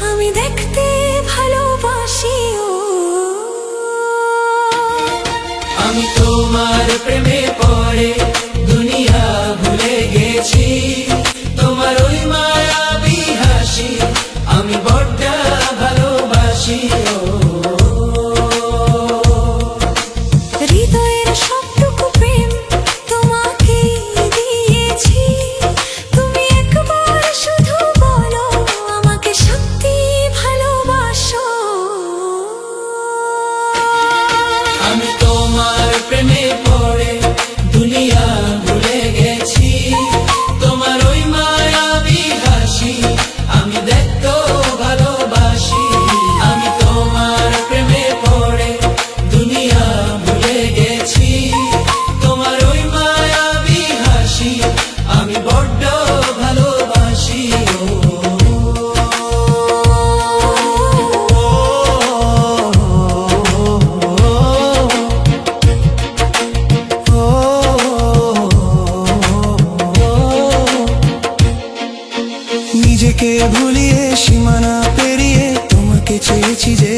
আমি দেখতে ভালোবাসি ও আমি তোমার প্রেমে পড়ে দুনিয়া ভুলে গেছি তোমার ওই মায়াবী হাসি আমি বড্ড ভালোবাসি ও হৃদয়ের সবটুকু প্রেম তোমাকে দিয়েছি তুমি একবার শুধু বলো আমাকে সত্যি ভালোবাসো আমি তোমার প্রেমে পড়ে দুনিয়া ভুলে গেছি তোমার ওই মায়াবী হাসি আমি দেখতে ভালোবাসি আমি তোমার প্রেমে পড়ে দুনিয়া ভুলে গেছি তোমার ওই মায়াবী হাসি আমি বড্ড ভালোবাসি নিজেকে ভুলিয়ে সীমানা পেরিয়ে তোমাকে চেয়েছি যে